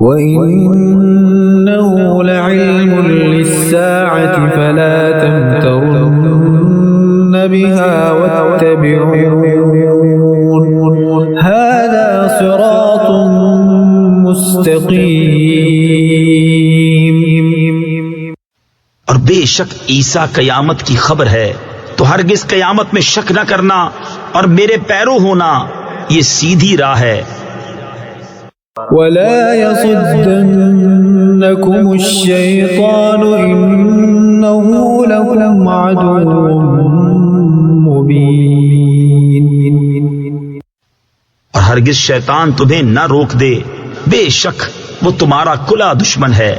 وَإِنَّهُ لَعِلْمٌ لِلسَّاعَةِ فَلَا تَمْتَرُنَّ بِهَا وَاتَّبِعُونِ هَذَا صِرَاطٌ مُسْتَقِيمٌ۔ اور بے شک عیسیٰ قیامت کی خبر ہے، تو ہرگز قیامت میں شک نہ کرنا اور میرے پیرو ہونا، یہ سیدھی راہ ہے۔ وَلَا يَصُدَّنَّكُمُ الشَّيْطَانُ إِنَّهُ لَكُمْ عَدُوٌّ مُبِينٌ۔ اور ہرگز شیطان تمہیں نہ روک دے، بے شک وہ تمہارا کھلا دشمن ہے۔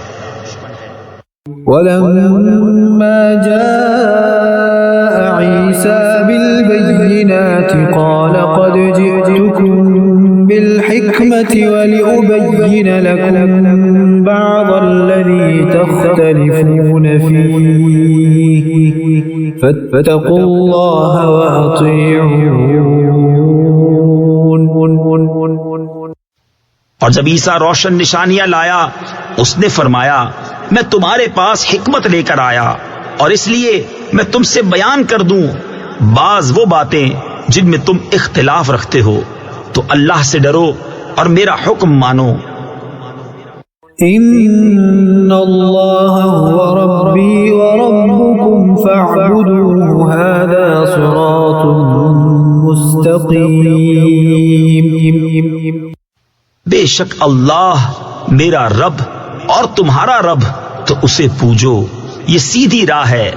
وَلَمَّا جَاءَ عِيسَى بِالْبَيِّنَاتِ قَالَ قَدْ جِئْتُكُم بِالْحِكْمَةِ وَلِأُبَيِّنَ لَكُم بَعْضَ الَّذِي تَخْتَلِفُونَ فِيهِ فَاتَّقُوا اللَّهَ وَأَطِيعُونِ۔ اور جب عیسیٰ روشن نشانیاں لایا، اس نے فرمایا، میں تمہارے پاس حکمت لے کر آیا، اور اس لیے میں تم سے بیان کر دوں بعض وہ باتیں جن میں تم اختلاف رکھتے ہو، تو اللہ سے ڈرو اور میرا حکم مانو۔ ان اللہ هو ربی وربکم فاعبدوه هذا صراط مستقیم۔ بے شک اللہ میرا رب اور تمہارا رب، تو اسے پوجو، یہ سیدھی راہ ہے۔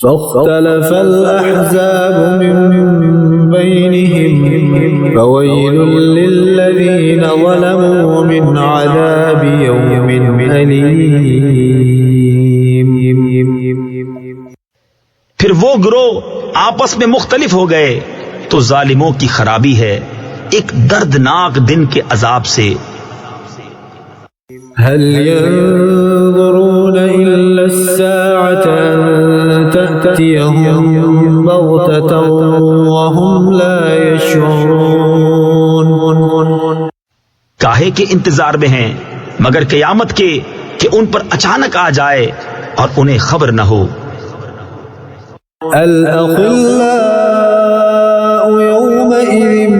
فاختلف الأحزاب من بينهم فويل للذين ظلموا من عذاب يوم أليم۔ پھر وہ گروہ آپس میں مختلف ہو گئے، تو ظالموں کی خرابی ہے ایک دردناک دن کے عذاب سے۔ هل ينظرون إلا الساعة أن تأتيهم بغتة وهم لا يشعرون۔ کاہے کے انتظار میں ہیں مگر قیامت کے کہ ان پر اچانک آ جائے اور انہیں خبر نہ ہو۔ الأخلاء يومئذ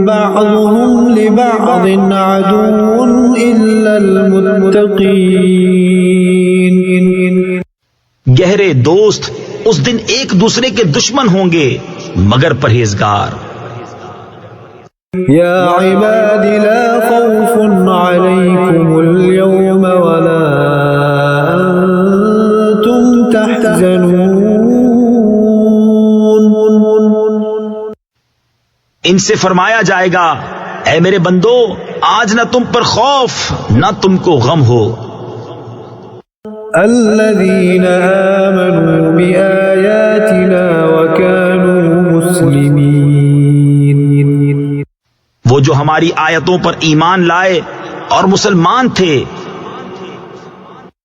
بعضهم لبعض عدو إلا المتقين۔ گہرے دوست اس دن ایک دوسرے کے دشمن ہوں گے مگر پرہیزگار۔ يا عباد لا خوف عليكم اليوم ولا أنتم تحزنون۔ ان سے فرمایا جائے گا، اے میرے بندو، آج نہ تم پر خوف نہ تم کو غم ہو۔ الذين آمنوا بآياتنا وكانوا مسلمين۔ وہ جو ہماری آیتوں پر ایمان لائے اور مسلمان تھے۔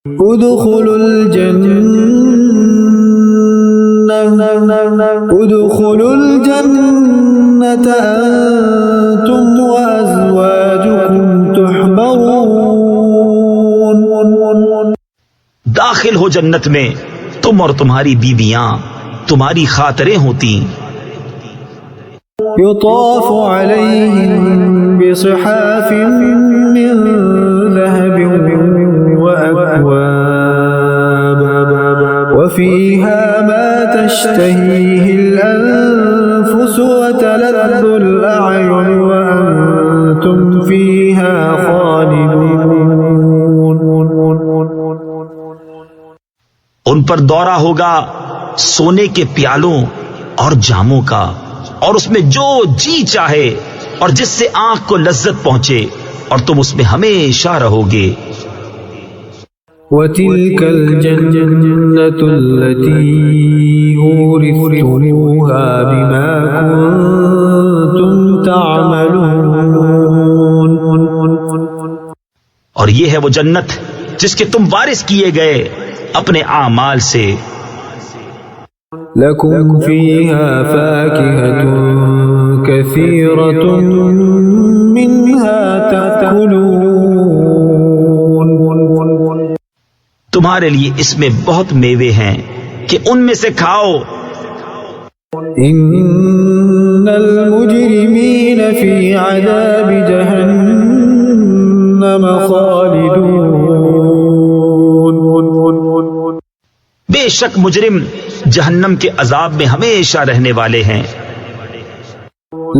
ادخلوا الجنة أنتم وأزواجكم تحبرون۔ داخل ہو جنت میں تم اور تمہاری بیویاں، تمہاری خاطریں ہوتی۔ يطاف عليهم بصحاف من ذهب وأكواب وفيها ما تشتهيه الأنفس وتلذ الأعين وأنتم فيها خالدون۔ ان پر دورہ ہوگا سونے کے پیالوں اور جاموں کا، اور اس میں جو جی چاہے اور جس سے آنکھ کو لذت پہنچے، اور تم اس میں ہمیشہ رہو گے۔ وَتِلْكَ الْجَنَّةُ الَّتِي أُورِثْتُمُوهَا بِمَا كُنتُمْ تَعْمَلُونَ۔ اور یہ ہے وہ جنت جس کے تم وارث کیے گئے اپنے اعمال سے۔ لَكُمْ فِيهَا فَاكِهَةٌ كَثِيرَةٌ مِّنْهَا تَأْكُلُونَ۔ تمہارے لیے اس میں بہت میوے ہیں کہ ان میں سے کھاؤ. إن المجرمين في عذاب جهنم خالدون. بے شک مجرم جہنم کے عذاب میں ہمیشہ رہنے والے ہیں.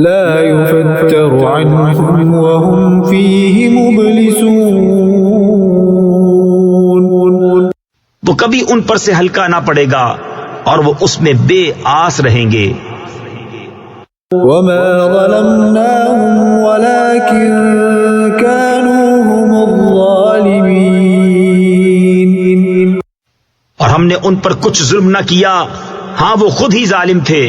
لا يفتر عنهم وهم فيه مبلسون. وہ کبھی ان پر سے ہلکا نہ پڑے گا اور وہ اس میں بے آس رہیں گے. وما ظلمناهم ولكن كانوا هم الظالمين. اور ہم نے ان پر کچھ ظلم نہ کیا، ہاں وہ خود ہی ظالم تھے.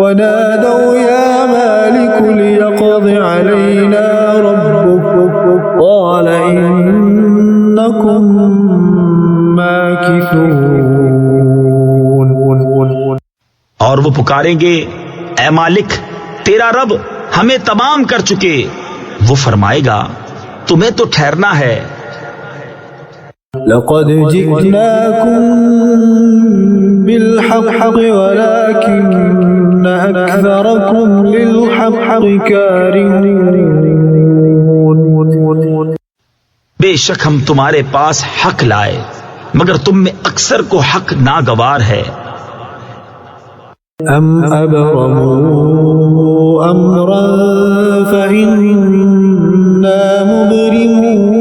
ونادوا يا مالك ليقض علينا ربك قال إنكم ماكثون. اور وہ پکاریں گے اے مالک تیرا رب ہمیں تمام کر چکے. وہ فرمائے گا تمہیں تو ٹھہرنا ہے. لقد جئناكم بالحق ولكن أكثركم للحق كارهون. بے شک ہم تمہارے پاس حق لائے مگر تم میں اکثر کو حق ناگوار ہے. أم أبرموا أمرا فإنا مبرمون.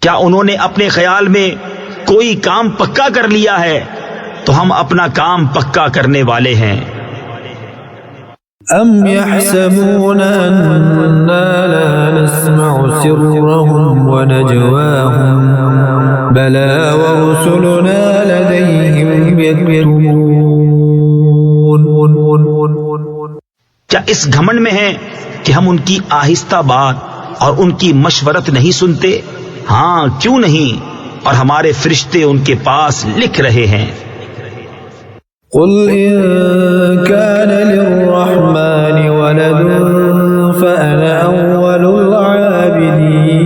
کیا انہوں نے اپنے خیال میں کوئی کام پکا کر لیا ہے تو ہم اپنا کام پکا کرنے والے ہیں. أم يحسبون أننا لا نسمع سرهم ونجواهم بلى ورسلنا لديهم يكتبون. کیا اس گھمنڈ میں ہیں کہ ہم ان کی آہستہ بات اور ان کی مشورت نہیں سنتے؟ ہاں کیوں نہیں، اور ہمارے فرشتے ان کے پاس لکھ رہے ہیں. قل إن كان للرحمن ولد فأنا أول العابدين.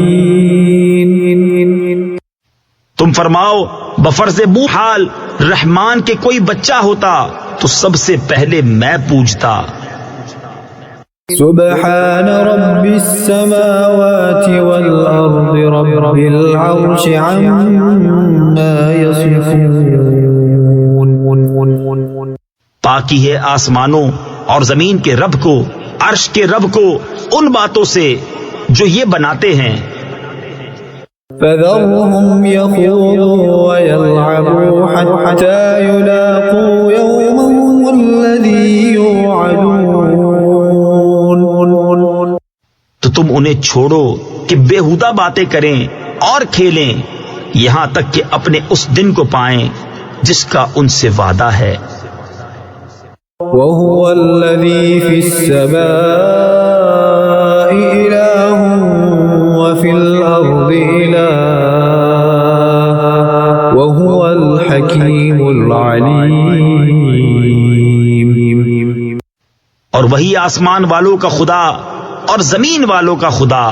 تم فرماؤ بفرض حال رحمان کے کوئی بچہ ہوتا تو سب سے پہلے میں پوجتا. سبحان رب السماوات والأرض رب العرش عما يصفون. پاکی ہے آسمانوں اور زمین کے رب کو، عرش کے رب کو ان باتوں سے جو یہ بناتے ہیں. فذرهم يخوضوا ويلعبوا حتى يلاقوا يومهم الذي يوعدون. تو تم انہیں چھوڑو کہ بیہودہ باتیں کریں اور کھیلیں یہاں تک کہ اپنے اس دن کو پائیں جس کا ان سے وعدہ ہے. وهو الذي في السماء إله وفي الأرض إله وهو الحكيم العليم. اور وہی آسمان والوں کا خدا اور زمین والوں کا خدا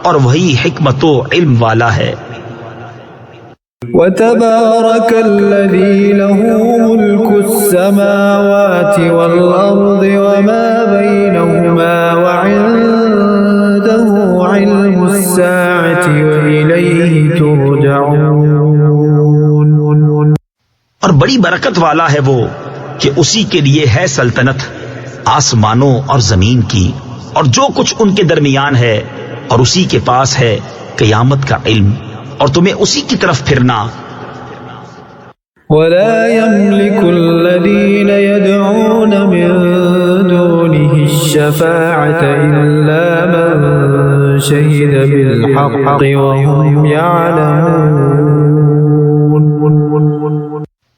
اور وہی حکمت و علم والا ہے. وتبارك الذي له ملك السماوات والأرض وما بينهما وعنده علم الساعة وإليه ترجعون. اور بڑی برکت والا ہے وہ کہ اسی کے لیے ہے سلطنت آسمانوں اور زمین کی اور جو کچھ ان کے درمیان ہے، اور اسی کے پاس ہے قیامت کا علم اور تمہیں اسی کی طرف پھرنا. ولا يملك الذين يدعون من دونه الشفاعة إلا من شهد بالحق وهم يعلمون.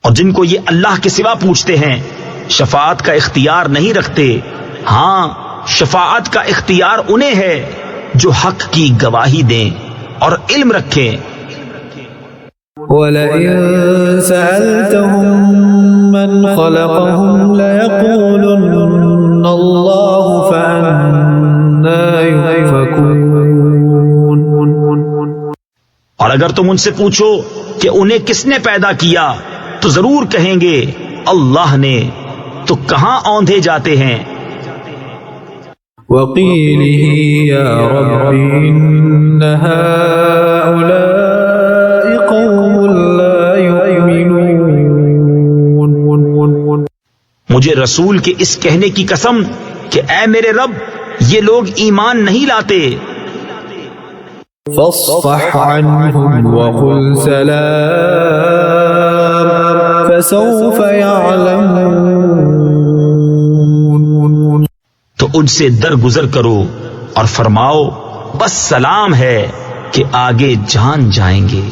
اور جن کو یہ اللہ کے سوا پوچھتے ہیں شفاعت کا اختیار نہیں رکھتے، ہاں شفاعت کا اختیار انہیں ہے جو حق کی گواہی دیں اور علم رکھیں. وَلَئِن سَأَلْتَهُم مَّنْ خَلَقَهُمْ لَيَقُولُنَّ اللَّهُ فَأَنَّىٰ يُؤْفَكُونَ. اگر تم ان سے پوچھو کہ انہیں کس نے پیدا کیا تو ضرور کہیں گے اللہ نے، تو کہاں اوندھے جاتے ہیں۔ وقيله يا رب إن هؤلاء قوم لا يؤمنون۔ مجھے رسول کے اس کہنے کی قسم کہ اے میرے رب یہ لوگ ایمان نہیں لاتے۔ فاصفح عنهم وقل سلام فسوف يعلمون۔ تو ان سے درگزر کرو اور فرماؤ بس سلام ہے کہ آگے جان جائیں گے۔